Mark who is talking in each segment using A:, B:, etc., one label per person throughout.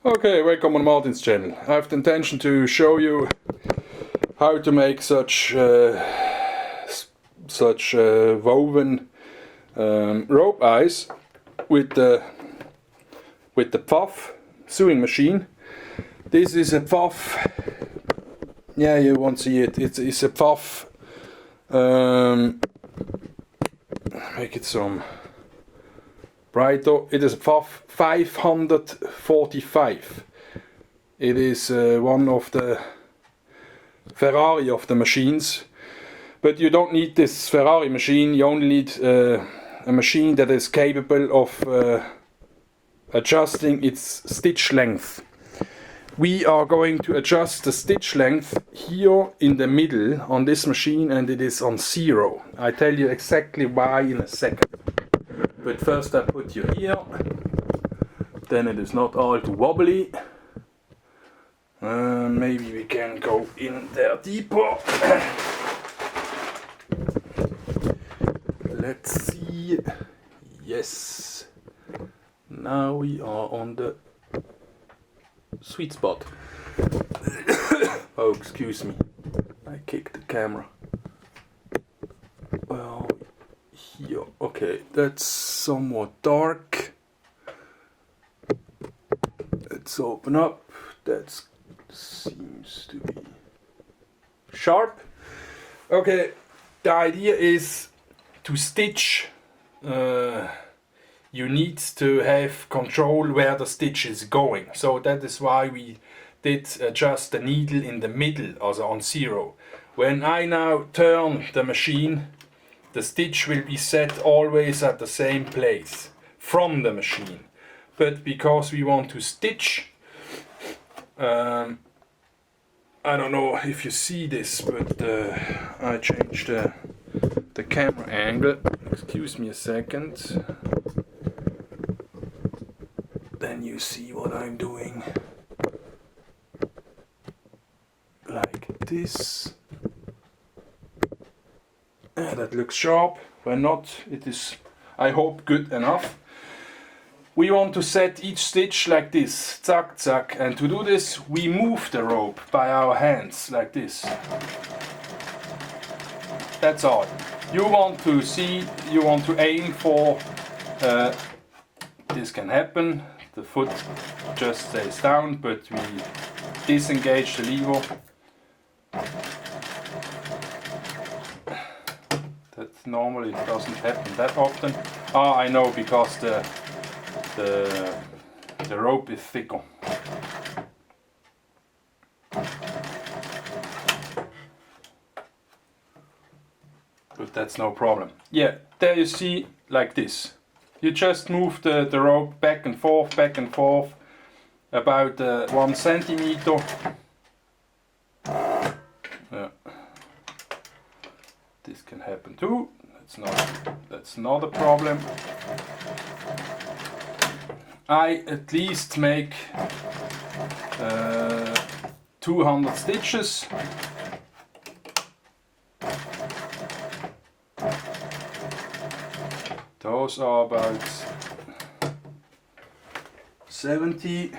A: Okay, welcome on Martin's channel. I have the intention to show you how to make such woven rope eyes with the puff sewing machine. This is a puff. Yeah, you won't see it. It's a puff. Make it some brighter. It is a puff 545. It is one of the Ferrari of the machines, but you don't need this Ferrari machine. You only need a machine that is capable of adjusting its stitch length. We are going to adjust the stitch length here in the middle on this machine, and it is on 0. I tell you exactly why in a second. But first I put you here, then it is not all too wobbly. Maybe we can go in there deeper. Let's see. Yes. Now we are on the sweet spot. Oh, excuse me. I kicked the camera. Well, here. Okay, that's somewhat dark. Let's open up. That seems to be sharp. Okay, the idea is to stitch. You need to have control where the stitch is going. So that is why we did adjust the needle in the middle, also on 0. When I now turn the machine, the stitch will be set always at the same place from the machine. But because we want to stitch, I don't know if you see this, but I changed the camera angle. Excuse me a second. Then you see what I'm doing. Like this. That looks sharp. When not, it is, I hope, good enough. We want to set each stitch like this. Zack, zack. And to do this, we move the rope by our hands like this. That's all. You want to see, you want to aim for, this can happen. The foot just stays down, but we disengage the lever. That normally doesn't happen that often. Ah, I know, because the rope is thicker. But that's no problem. Yeah, there you see, like this. You just move the rope back and forth, about 1 centimeter. Yeah. This can happen too. That's not a problem. I at least make 200 stitches. Those are about 70.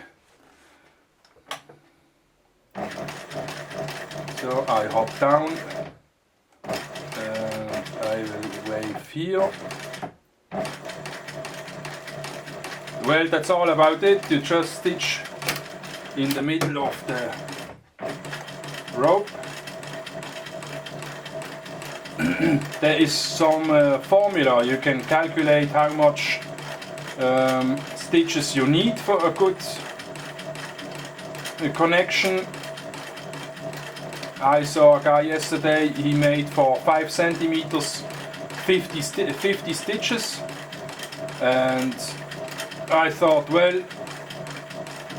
A: So I hop down and I will wave here. Well, that's all about it. You just stitch in the middle of the rope. There is some formula. You can calculate how much stitches you need for a good connection. I saw a guy yesterday, he made for 5 centimeters 50 stitches, and I thought, well,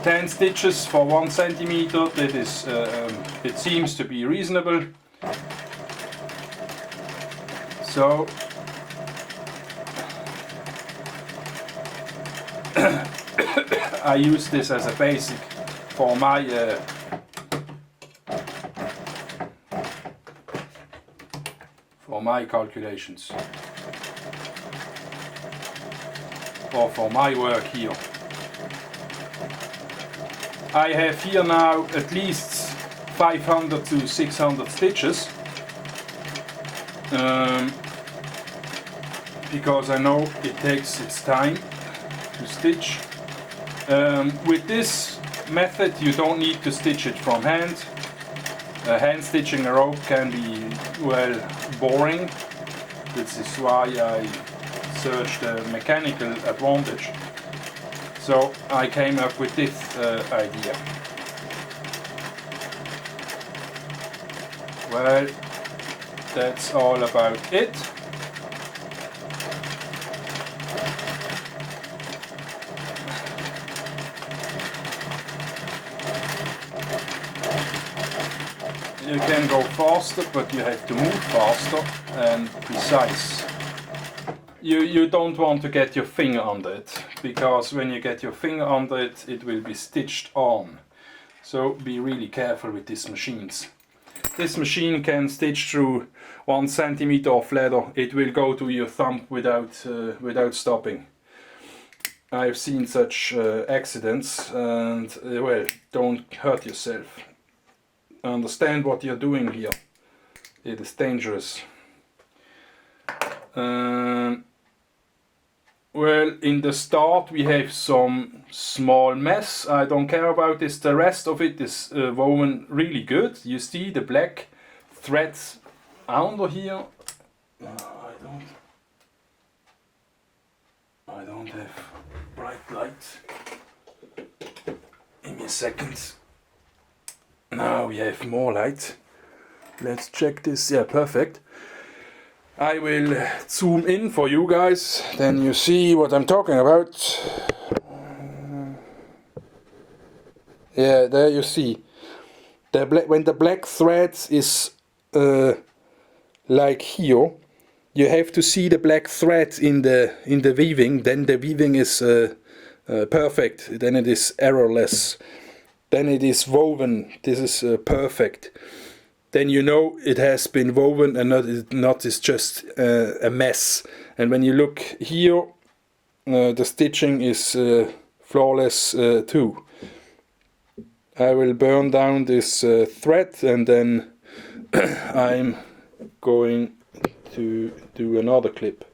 A: 10 stitches for 1 centimeter, that is, it seems to be reasonable. So I use this as a basic for my calculations, or for my work here. I have here now at least 500 to 600 stitches, because I know it takes its time to stitch. With this method you don't need to stitch it from hand. Hand stitching a rope can be, well, boring. This is why I searched a mechanical advantage. So I came up with this idea. Well, that's all about it. You can go faster, but you have to move faster and precise. You don't want to get your finger under it, because when you get your finger under it, it will be stitched on. So be really careful with these machines. This machine can stitch through 1 centimeter of leather. It will go to your thumb without stopping. I've seen such accidents, and well, don't hurt yourself. Understand what you're doing here. It is dangerous. Well, in the start we have some small mess. I don't care about this. The rest of it is woven really good. You see the black threads under here. I don't have bright light. Give me a second. Now we have more light. Let's check this. Yeah, perfect. I will zoom in for you guys, then you see what I'm talking about. Yeah, there you see. When the black thread is like here, you have to see the black thread in the weaving. Then the weaving is perfect. Then it is errorless. Then it is woven. This is perfect. Then you know it has been woven and not is just a mess. And when you look here, the stitching is flawless too. I will burn down this thread, and then I'm going to do another clip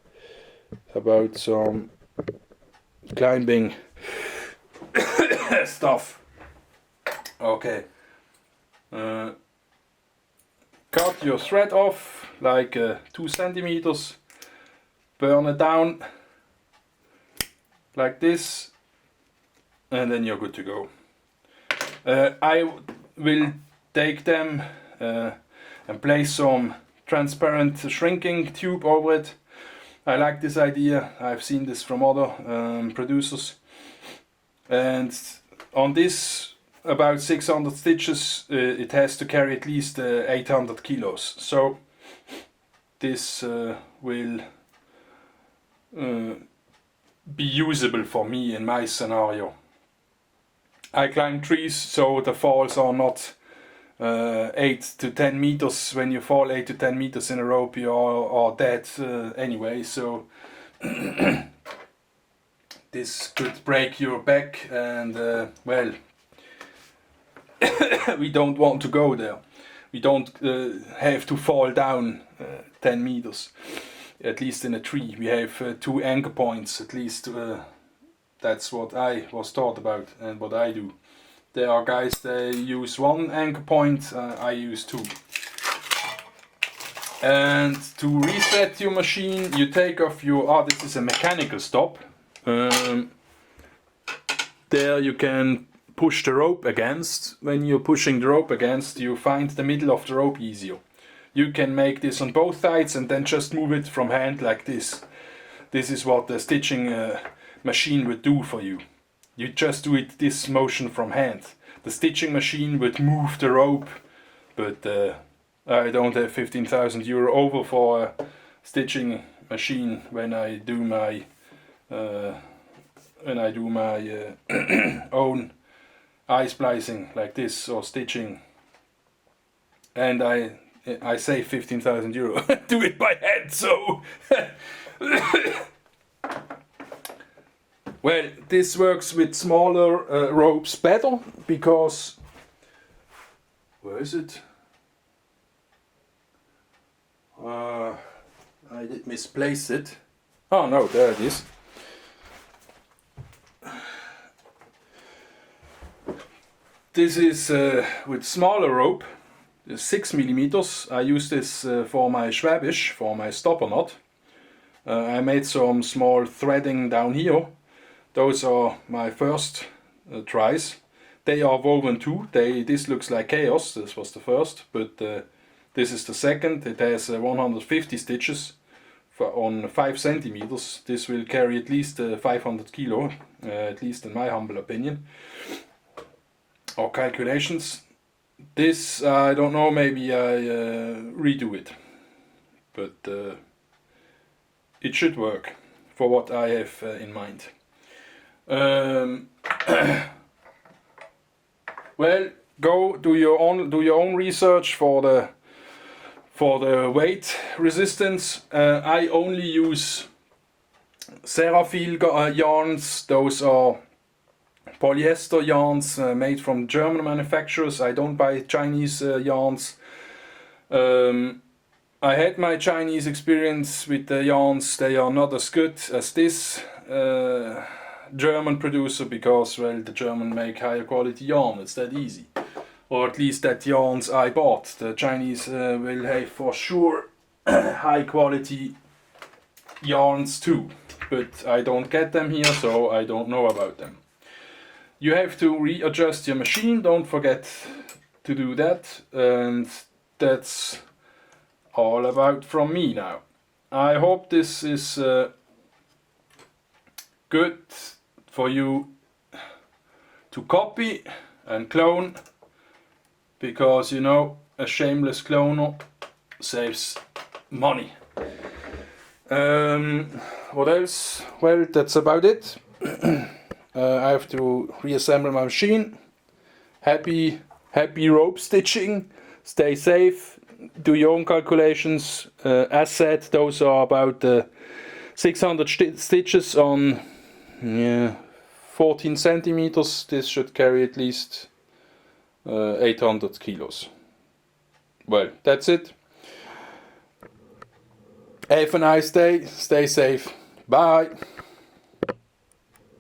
A: about some climbing stuff. Okay. Cut your thread off like 2 centimeters, burn it down like this, and then you're good to go. I will take them and place some transparent shrinking tube over it. I like this idea. I've seen this from other producers, and on this about 600 stitches it has to carry at least 800 kilos. So this will be usable for me in my scenario. I climb trees, so the falls are not 8 to 10 meters. When you fall 8 to 10 meters in a rope, you are dead anyway. So this could break your back, and well, we don't want to go there. We don't have to fall down 10 meters, at least in a tree. We have 2 anchor points, at least. That's what I was taught about and what I do. There are guys that use 1 anchor point, I use 2. And to reset your machine, you take off your, this is a mechanical stop. There you can push the rope against. When you're pushing the rope against, you find the middle of the rope easier. You can make this on both sides and then just move it from hand like this. This is what the stitching machine would do for you. You just do it this motion from hand. The stitching machine would move the rope, but I don't have 15,000 euro over for a stitching machine when I do my own eye splicing like this, or stitching. And I say 15,000 euro. Do it by hand, so Well, this works with smaller ropes better because, where is it? I did misplace it. Oh no, there it is. This is with smaller rope, 6 millimeters. I use this for my Schwäbisch, for my stopper knot. I made some small threading down here. Those are my first tries. They are woven too. This looks like chaos. This was the first, but this is the second. It has 150 stitches on 5 centimeters. This will carry at least 500 kilo, at least in my humble opinion, or calculations. This, I don't know, maybe I redo it, but it should work for what I have in mind. Well, go do your own research for the weight resistance. I only use Serafil yarns. Those are polyester yarns made from German manufacturers. I don't buy Chinese yarns. I had my Chinese experience with the yarns. They are not as good as this German producer because, well, the German make higher quality yarn. It's that easy. Or at least that yarns I bought. The Chinese will have for sure high quality yarns too. But I don't get them here, so I don't know about them. You have to readjust your machine, don't forget to do that, and that's all about from me now. I hope this is good for you to copy and clone, because you know a shameless cloner saves money. What else? Well, that's about it. I have to reassemble my machine. Happy rope stitching. Stay safe. Do your own calculations. As said, those are about 600 stitches on 14 centimeters. This should carry at least 800 kilos. Well, that's it. Have a nice day. Stay safe. Bye.